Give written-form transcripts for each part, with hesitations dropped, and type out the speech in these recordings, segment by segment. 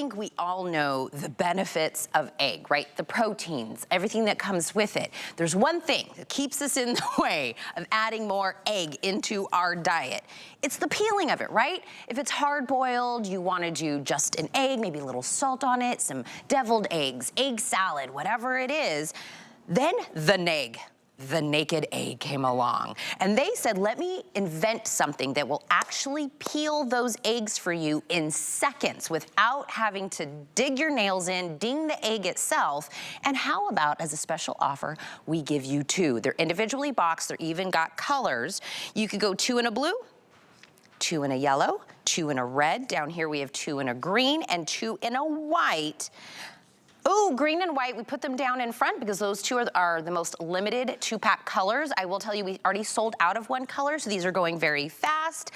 think we all know the benefits of egg, right? The proteins, everything that comes with it. There's one thing that keeps us in the way of adding more egg into our diet. It's the peeling of it, right? If it's hard-boiled, you want to do just an egg, maybe a little salt on it, some deviled eggs, egg salad, whatever it is. Then the NEGG. The naked egg came along. And they said, let me invent something that will actually peel those eggs for you in seconds without having to dig your nails in, ding the egg itself. And how about, as a special offer, we give you 2. They're individually boxed, they're even got colors. You could go 2 in a blue, 2 in a yellow, 2 in a red. Down here we have 2 in a green and 2 in a white. Ooh, green and white, we put them down in front because those 2 are the most limited 2-pack colors. I will tell you, we already sold out of 1 color, so these are going very fast.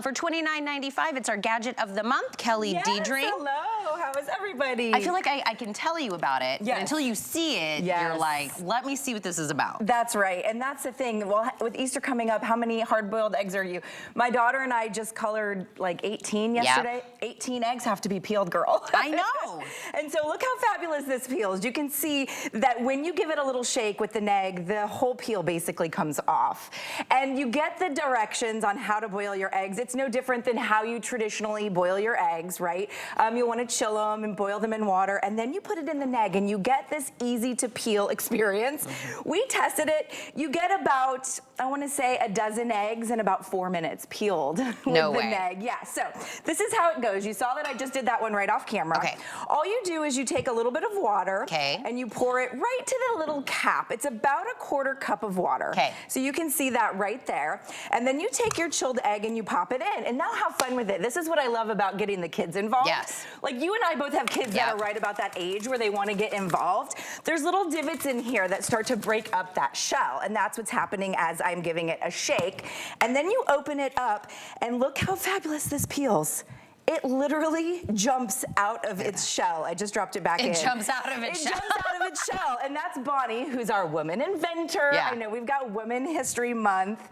For $29.95, it's our gadget of the month, Kelly Deedring. Hello, how is everybody? I feel like I can tell you about it, but until you see it, you're like, let me see what this is about. That's right, and that's the thing. Well, with Easter coming up, how many hard-boiled eggs are you? My daughter and I just colored like 18 yesterday. 18 eggs have to be peeled, girl. I know. And so look how fabulous this peels. You can see that when you give it a little shake with the NEGG, the whole peel basically comes off. And you get the directions on how to boil your eggs. It's no different than how you traditionally boil your eggs, right? You want to chill them and boil them in water, and then you put it in the NEGG, and you get this easy to peel experience. We tested it. You get about, I want to say, a dozen eggs in about 4 minutes peeled with the NEGG. Yeah, so this is how it goes. You saw that I just did that one right off camera. Okay. All you do is you take a little bit of water, and you pour it right to the little cap. It's about a 1/4 cup of water. So you can see that right there. And then you take your chilled egg and you pop it in. And now have fun with it. This is what I love about getting the kids involved. Yes. Like you and I both have kids that are right about that age where they want to get involved. There's little divots in here that start to break up that shell. And that's what's happening as I'm giving it a shake. And then you open it up and look how fabulous this peels. It literally jumps out of its shell. I just dropped it back in. It jumps out of its shell. It jumps out of its shell. And that's Bonnie, who's our woman inventor. I know we've got Women History Month.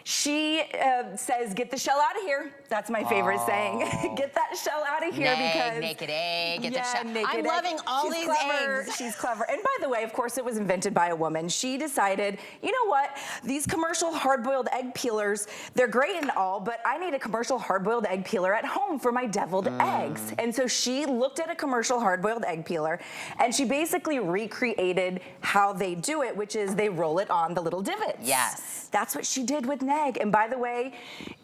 She says, get the shell out of here. That's my favorite saying. Get that shell out of here because... naked egg, get the shell. I'm loving all these eggs. She's clever. And by the way, of course, it was invented by a woman. She decided, you know what? These commercial hard-boiled egg peelers, they're great and all, but I need a commercial hard-boiled egg peeler at home for my deviled eggs. And so she looked at a commercial hard-boiled egg peeler, and she basically recreated how they do it, which is they roll it on the little divots. Yes. That's what she did with NEGG. And by the way,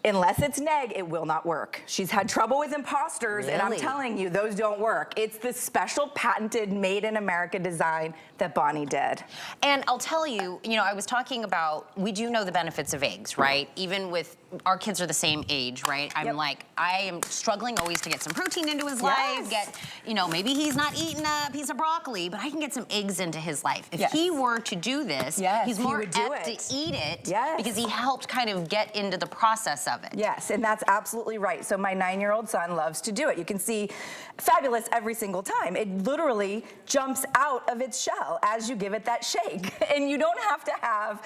unless it's NEGG, it will not work. She's had trouble with imposters, and I'm telling you, those don't work. It's the special patented made in America design that Bonnie did. And I'll tell you, you know, I was talking about, we do know the benefits of eggs, right? Even with, our kids are the same age, right? I'm like, I am struggling always to get some protein into his life, get, you know, maybe he's not eating a piece of broccoli, but I can get some eggs into his life. If he were to do this, he's more apt to eat it because he helped kind of get into the process of it. Yes, and that's absolutely right. So my 9-year-old son loves to do it. You can see fabulous every single time. It literally jumps out of its shell as you give it that shake. And you don't have to have,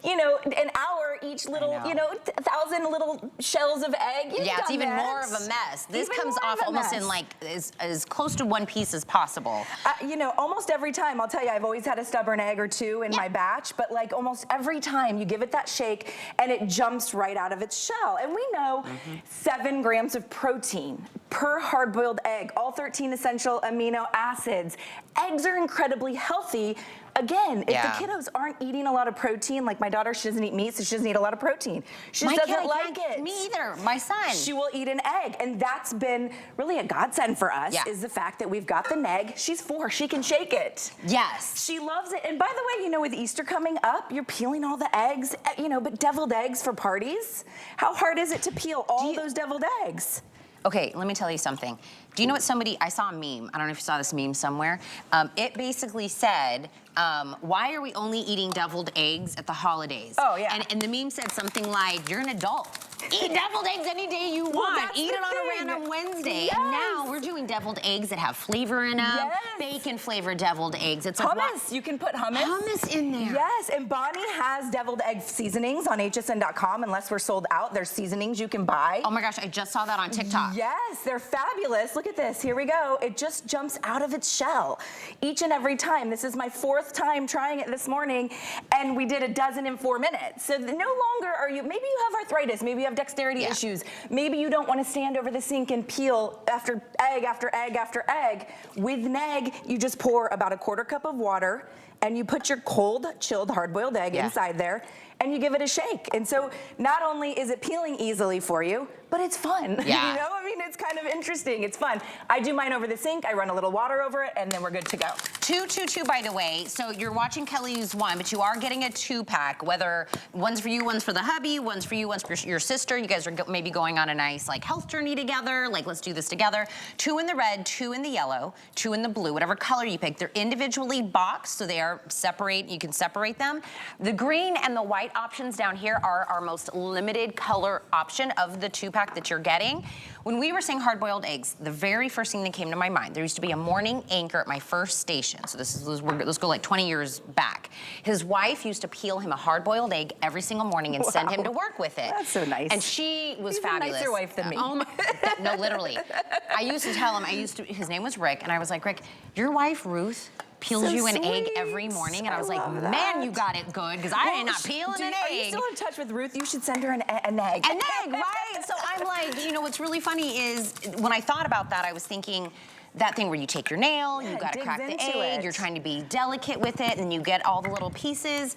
you know, an hour each little, you know, 1,000 little shells of egg. It's even more of a mess. This comes off almost in like as close to 1 piece as possible. You know, almost every time, I'll tell you, I've always had a stubborn egg or 2 in my batch, but like almost every time you give it that shake and it jumps right out of its shell. And we know 7 grams of protein per hard-boiled egg, all 13 essential amino acids. Eggs are incredibly healthy. Again, if the kiddos aren't eating a lot of protein, like my daughter, she doesn't eat meat, so she doesn't eat a lot of protein. She just doesn't like it. Me either, my son. She will eat an egg, and that's been really a godsend for us, is the fact that we've got the NEGG. She's 4, she can shake it. Yes. She loves it, and by the way, you know, with Easter coming up, you're peeling all the eggs, you know, but deviled eggs for parties? How hard is it to peel all those deviled eggs? Okay, let me tell you something. Do you know what I saw a meme, I don't know if you saw this meme somewhere. It basically said, why are we only eating deviled eggs at the holidays? And the meme said something like, you're an adult. Eat deviled eggs any day you want. Eat it on a random Wednesday. And now we're doing deviled eggs that have flavor in them. Bacon flavored deviled eggs. It's hummus. You can put hummus. Hummus in there. Yes, and Bonnie has deviled egg seasonings on hsn.com. Unless we're sold out, there's seasonings you can buy. Oh my gosh, I just saw that on TikTok. Yes, they're fabulous. Look look at this. Here we go. It just jumps out of its shell each and every time. This is my 4th time trying it this morning, and we did a dozen in 4 minutes. So no longer are you, maybe you have arthritis, maybe you have dexterity issues, maybe you don't want to stand over the sink and peel after egg after egg after egg. With NEGG, you just pour about a 1/4 cup of water, and you put your cold, chilled, hard-boiled egg inside there, and you give it a shake. And so not only is it peeling easily for you, but it's fun. Yeah. You know, I mean, it's kind of interesting. It's fun. I do mine over the sink. I run a little water over it, and then we're good to go. 2, 2, 2, by the way. So you're watching Kelly use one, but you are getting a 2-pack, whether one's for you, one's for the hubby, one's for you, one's for your sister. You guys are maybe going on a nice like health journey together. Like, let's do this together. 2 in the red, 2 in the yellow, 2 in the blue, whatever color you pick. They're individually boxed, so they are separate. You can separate them. The green and the white options down here are our most limited color option of the 2-pack that you're getting. When we were saying hard-boiled eggs, the very first thing that came to my mind, there used to be a morning anchor at my first station. So let's go like 20 years back. His wife used to peel him a hard-boiled egg every single morning and send him to work with it. That's so nice. And she was fabulous. A nicer wife than me. Oh my, no, literally. I used to tell him, his name was Rick, and I was like, Rick, your wife, Ruth, peels So you an sweet. egg every morning, and I was like, love man, that. you got it good, because I did not peel an egg. Are you still in touch with Ruth? You should send her an egg. An egg, right? So I'm like, you know, what's really funny is when I thought about that, I was thinking that thing where you take your nail, you gotta crack the egg, you're trying to be delicate with it, and you get all the little pieces.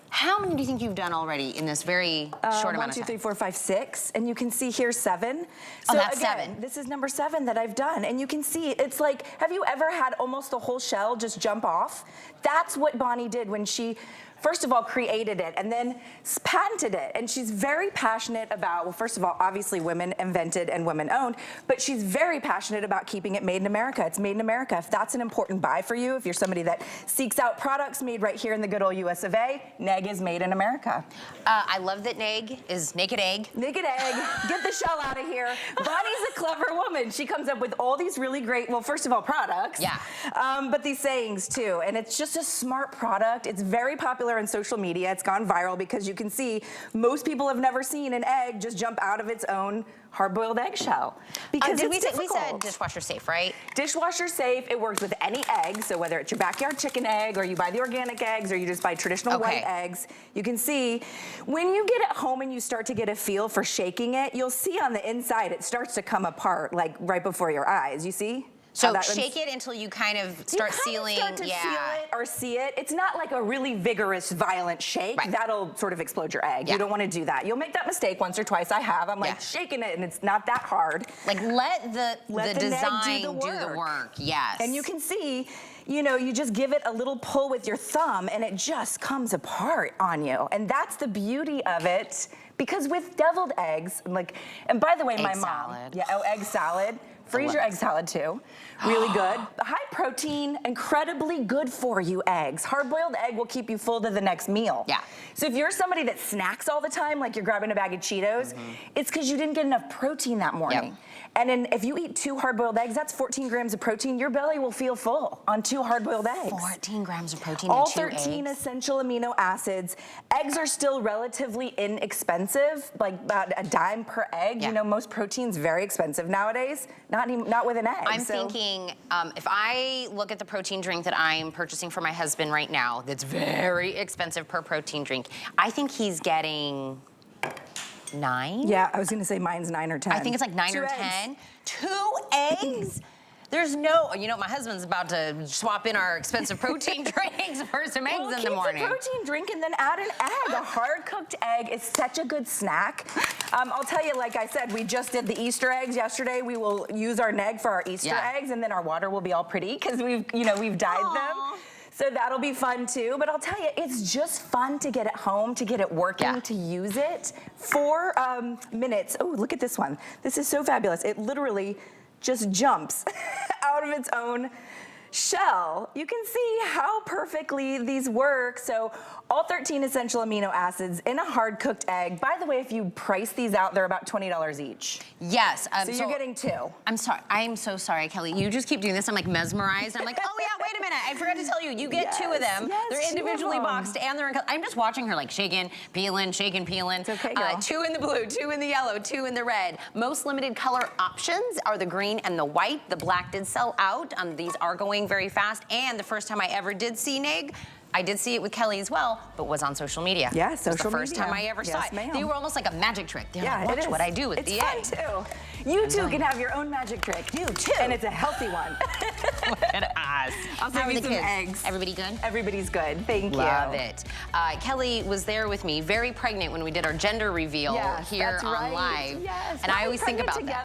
How many do you think you've done already in this very short amount of time? 1, 2, 3, 4, 5, 6, and you can see here 7. Oh, So that's again, 7. This is number 7 that I've done, and you can see it's like, have you ever had almost the whole shell just jump off? That's what Bonnie did when she, first of all, created it and then patented it. And she's very passionate about, well, first of all, obviously women invented and women owned, but she's very passionate about keeping it made in America. It's made in America. If that's an important buy for you, if you're somebody that seeks out products made right here in the good old US of A, NEGG is made in America. I love that NEGG is naked egg. Naked egg, get the shell out of here. Bonnie's a clever woman. She comes up with all these really great, well, first of all, products. Yeah. But these sayings too. And it's just a smart product. It's very popular on social media. It's gone viral because you can see most people have never seen an egg just jump out of its own hard-boiled eggshell. Because we said difficult. dishwasher safe, right? Dishwasher safe. It works with any egg. So whether it's your backyard chicken egg or you buy the organic eggs or you just buy traditional white eggs, you can see when you get it home and you start to get a feel for shaking it, you'll see on the inside it starts to come apart like right before your eyes. You see? So shake it until you kind of start sealing. Start to feel it or see it. It's not like a really vigorous, violent shake. Right. That'll sort of explode your egg. Yeah. You don't want to do that. You'll make that mistake once or twice. I have. I'm like shaking it, and it's not that hard. Like let the design do the work. Yes. And you can see, you know, you just give it a little pull with your thumb, and it just comes apart on you. And that's the beauty of it. Because with deviled eggs, like, and by the way, my mom, egg salad. Freeze your egg salad too. Really good. High protein, incredibly good for you eggs. Hard-boiled egg will keep you full to the next meal. Yeah. So if you're somebody that snacks all the time, like you're grabbing a bag of Cheetos, it's because you didn't get enough protein that morning. Yep. And then if you eat 2 hard-boiled eggs, that's 14 grams of protein. Your belly will feel full on 2 hard-boiled eggs. 14 grams of protein All in 2 eggs. 13 essential amino acids. Eggs are still relatively inexpensive, like about a dime per egg. Yeah. You know, most protein's very expensive nowadays. Not with an egg. I'm thinking, if I look at the protein drink that I'm purchasing for my husband right now, that's very expensive per protein drink, I think he's getting 9. Yeah, I was gonna say mine's 9 or 10. I think it's like 9 or 10. 2 eggs? There's no, you know, my husband's about to swap in our expensive protein drinks for some eggs in the morning. Keep the protein drink and then add an egg. A hard-cooked egg is such a good snack. I'll tell you, like I said, we just did the Easter eggs yesterday. We will use our NEGG for our Easter eggs, and then our water will be all pretty because we've dyed them. So that'll be fun too. But I'll tell you, it's just fun to get it home, to get it working, to use it. 4 minutes. Oh, look at this one. This is so fabulous. It literally just jumps out of its own shell. You can see how perfectly these work. So all 13 essential amino acids in a hard-cooked egg. By the way, if you price these out, they're about $20 each. Yes. So you're getting 2. I'm sorry. I'm so sorry, Kelly. You just keep doing this. I'm like mesmerized. I'm like, oh yeah, wait a minute. I forgot to tell you, you get two of them. Yes, They're individually two of them. boxed and they're in color. I'm just watching her like shaking, peeling. It's okay, girl. 2 in the blue, 2 in the yellow, 2 in the red. Most limited color options are the green and the white. The black did sell out. These are going very fast. And the first time I ever did see NEGG, I did see it with Kelly as well, but was on social media. Yeah, social media. It was the first time I ever saw it. Ma'am. They were almost like a magic trick. They're Yeah, like, watch what I do with the egg. It's fun too. You too can have your own magic trick. You too. And it's a healthy one. Look at us. I'll How send are you the some kids? eggs. Everybody good? Everybody's good. Thank you. Love it. Kelly was there with me, very pregnant when we did our gender reveal Yes, here that's on right. live. Yes, and we're I always think pregnant about together. that.